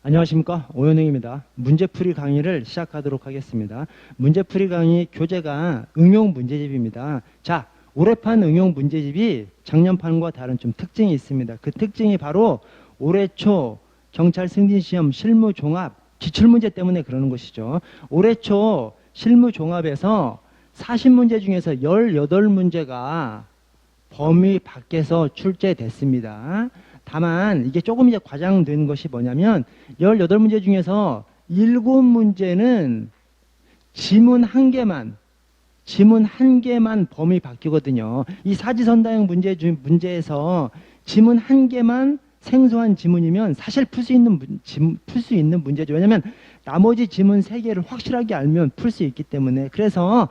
안녕하십니까, 오현웅입니다. 문제풀이 강의를 시작하도록 하겠습니다. 문제풀이 강의 교재가 응용 문제집입니다. 자, 올해판 응용 문제집이 작년판과 다른 좀 특징이 있습니다. 그 특징이 바로 올해 초 경찰 승진시험 실무종합 기출문제 때문에 그러는 것이죠. 올해 초 실무종합에서 40문제 중에서 18문제가 범위 밖에서 출제됐습니다. 다만 이게 조금 이제 과장된 것이 뭐냐면 18문제 중에서 7문제는 지문 한 개만 범위 바뀌거든요. 이 사지선다형 문제에서 지문 한 개만 생소한 지문이면 사실 풀 수 있는 문제죠. 왜냐하면 나머지 지문 3개를 확실하게 알면 풀 수 있기 때문에. 그래서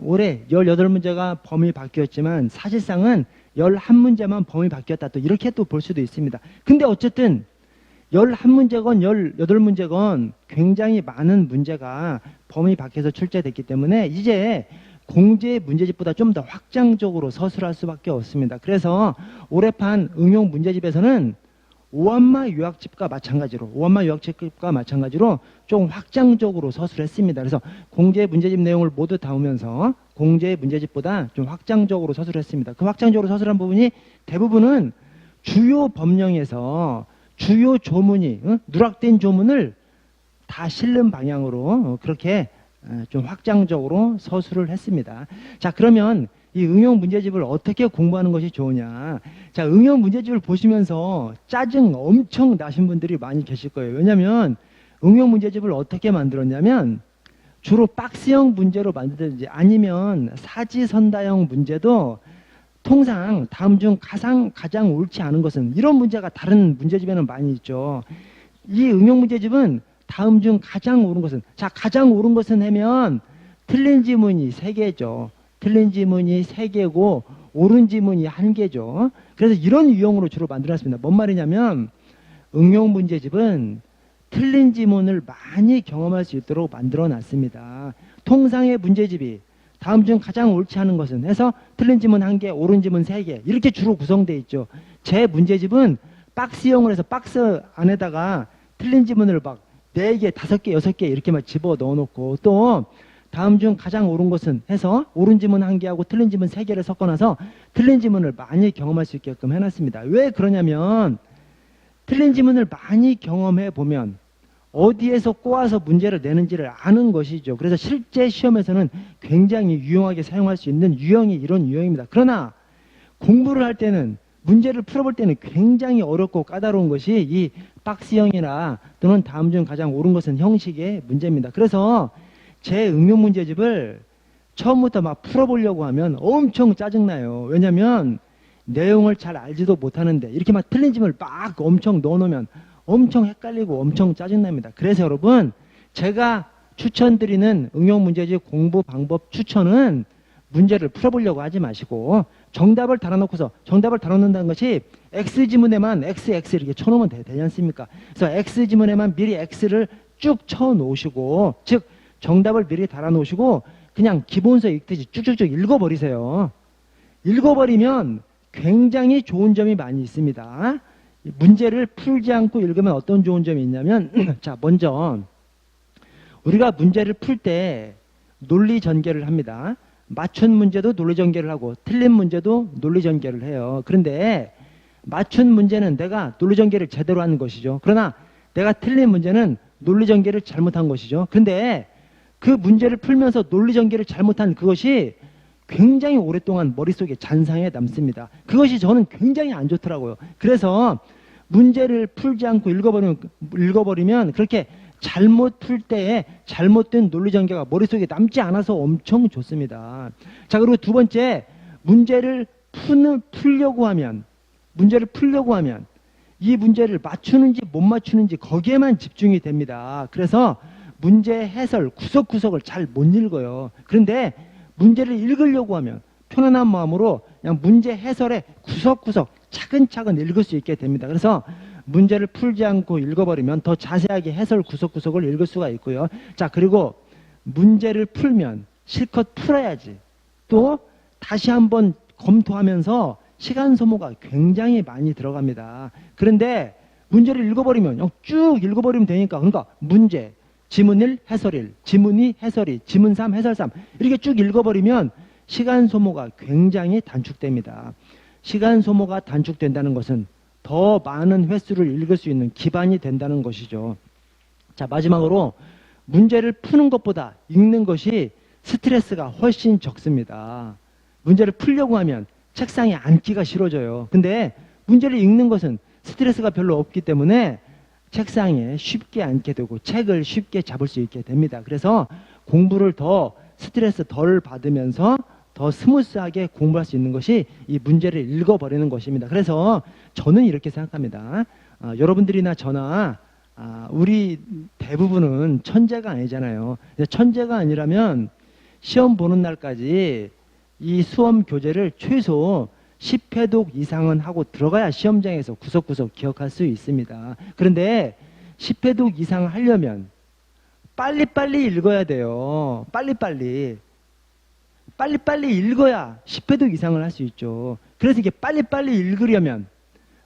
올해 18문제가 범위 바뀌었지만 사실상은 11문제만 범위 바뀌었다, 또 이렇게 또 볼 수도 있습니다. 근데 어쨌든 11문제건 18문제건 굉장히 많은 문제가 범위 밖에서 출제됐기 때문에 이제 공제 문제집보다 좀 더 확장적으로 서술할 수밖에 없습니다. 그래서 올해판 응용 문제집에서는 오한마 유학집과 마찬가지로 좀 확장적으로 서술했습니다. 그래서 공제 문제집 내용을 모두 담으면서 공제 문제집보다 좀 확장적으로 서술했습니다. 그 확장적으로 서술한 부분이 대부분은 주요 법령에서 주요 조문이 누락된 조문을 다 실는 방향으로 그렇게 좀 확장적으로 서술을 했습니다. 자, 그러면 이 응용 문제집을 어떻게 공부하는 것이 좋으냐. 자, 응용 문제집을 보시면서 짜증 엄청 나신 분들이 많이 계실 거예요. 왜냐하면 응용 문제집을 어떻게 만들었냐면 주로 박스형 문제로 만들든지 아니면 사지선다형 문제도 통상 다음 중 가장 옳지 않은 것은, 이런 문제가 다른 문제집에는 많이 있죠. 이 응용 문제집은 다음 중 가장 옳은 것은, 자, 가장 옳은 것은 하면 틀린 지문이 3개죠. 틀린 지문이 3개고 옳은 지문이 1개죠. 그래서 이런 유형으로 주로 만들어놨습니다. 뭔 말이냐면 응용 문제집은 틀린 지문을 많이 경험할 수 있도록 만들어놨습니다. 통상의 문제집이 다음 중 가장 옳지 않은 것은 해서 틀린 지문 1개, 옳은 지문 3개 이렇게 주로 구성되어 있죠. 제 문제집은 박스형을 해서 박스 안에다가 틀린 지문을 막 4개, 5개, 6개 이렇게 막 집어 넣어놓고, 또 다음 중 가장 옳은 것은 해서 옳은 지문 1개하고 틀린 지문 3개를 섞어놔서 틀린 지문을 많이 경험할 수 있게끔 해놨습니다. 왜 그러냐면 틀린 지문을 많이 경험해 보면 어디에서 꼬아서 문제를 내는지를 아는 것이죠. 그래서 실제 시험에서는 굉장히 유용하게 사용할 수 있는 유형이 이런 유형입니다. 그러나 공부를 할 때는, 문제를 풀어볼 때는 굉장히 어렵고 까다로운 것이 이 박스형이나 또는 다음 중 가장 옳은 것은 형식의 문제입니다. 그래서 제 응용 문제집을 처음부터 막 풀어보려고 하면 엄청 짜증나요. 왜냐하면 내용을 잘 알지도 못하는데 이렇게 막 틀린 지문을 막 엄청 넣어놓으면 엄청 헷갈리고 엄청 짜증납니다. 그래서 여러분, 제가 추천드리는 응용 문제집 공부 방법 추천은 문제를 풀어보려고 하지 마시고 정답을 달아놓고서, 정답을 달아놓는다는 것이 X지문에만 XX 이렇게 쳐놓으면 되지 않습니까? 그래서 X지문에만 미리 X를 쭉 쳐놓으시고, 즉 정답을 미리 달아놓으시고 그냥 기본서 읽듯이 쭉쭉쭉 읽어버리세요. 읽어버리면 굉장히 좋은 점이 많이 있습니다. 문제를 풀지 않고 읽으면 어떤 좋은 점이 있냐면 자, 먼저 우리가 문제를 풀 때 논리 전개를 합니다. 맞춘 문제도 논리 전개를 하고 틀린 문제도 논리 전개를 해요. 그런데 맞춘 문제는 내가 논리 전개를 제대로 하는 것이죠. 그러나 내가 틀린 문제는 논리 전개를 잘못한 것이죠. 그런데 그 문제를 풀면서 논리 전개를 잘못한 그것이 굉장히 오랫동안 머릿속에 잔상에 남습니다. 그것이 저는 굉장히 안 좋더라고요. 그래서 문제를 풀지 않고 읽어버리면 그렇게 잘못 풀 때에 잘못된 논리 전개가 머릿속에 남지 않아서 엄청 좋습니다. 자, 그리고 두 번째, 문제를 풀려고 하면 이 문제를 맞추는지 못 맞추는지 거기에만 집중이 됩니다. 그래서 문제 해설 구석구석을 잘 못 읽어요. 그런데 문제를 읽으려고 하면 편안한 마음으로 그냥 문제 해설의 구석구석 차근차근 읽을 수 있게 됩니다. 그래서 문제를 풀지 않고 읽어버리면 더 자세하게 해설 구석구석을 읽을 수가 있고요. 자, 그리고 문제를 풀면 실컷 풀어야지. 또 다시 한번 검토하면서 시간 소모가 굉장히 많이 들어갑니다. 그런데 문제를 읽어버리면 그냥 쭉 읽어버리면 되니까. 그러니까 문제, 지문 1, 해설 1, 지문 2, 해설 2, 지문 3, 해설 3 이렇게 쭉 읽어버리면 시간 소모가 굉장히 단축됩니다. 시간 소모가 단축된다는 것은 더 많은 횟수를 읽을 수 있는 기반이 된다는 것이죠. 자, 마지막으로 문제를 푸는 것보다 읽는 것이 스트레스가 훨씬 적습니다. 문제를 풀려고 하면 책상에 앉기가 싫어져요. 근데 문제를 읽는 것은 스트레스가 별로 없기 때문에 책상에 쉽게 앉게 되고 책을 쉽게 잡을 수 있게 됩니다. 그래서 공부를 더 스트레스 덜 받으면서 더 스무스하게 공부할 수 있는 것이 이 문제를 읽어버리는 것입니다. 그래서 저는 이렇게 생각합니다. 여러분들이나 저나 우리 대부분은 천재가 아니잖아요. 천재가 아니라면 시험 보는 날까지 이 수험 교재를 최소 10회독 이상은 하고 들어가야 시험장에서 구석구석 기억할 수 있습니다. 그런데 10회독 이상 하려면 빨리빨리 읽어야 돼요. 빨리빨리 읽어야 10회독 이상을 할 수 있죠. 그래서 이게 빨리빨리 읽으려면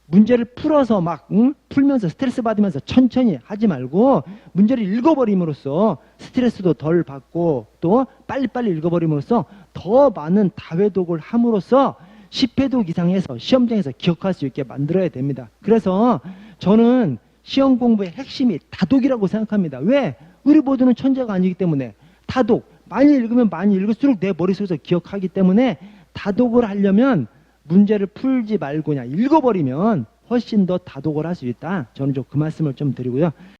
문제를 풀어서 막 풀면서 스트레스 받으면서 천천히 하지 말고 문제를 읽어버림으로써 스트레스도 덜 받고 또 빨리빨리 읽어버림으로써 더 많은 다회독을 함으로써 10회독 이상해서 시험장에서 기억할 수 있게 만들어야 됩니다. 그래서 저는 시험 공부의 핵심이 다독이라고 생각합니다. 왜? 우리 모두는 천재가 아니기 때문에 다독, 많이 읽으면 많이 읽을수록 내 머릿속에서 기억하기 때문에 다독을 하려면 문제를 풀지 말고 그냥 읽어버리면 훨씬 더 다독을 할 수 있다. 저는 좀 그 말씀을 좀 드리고요.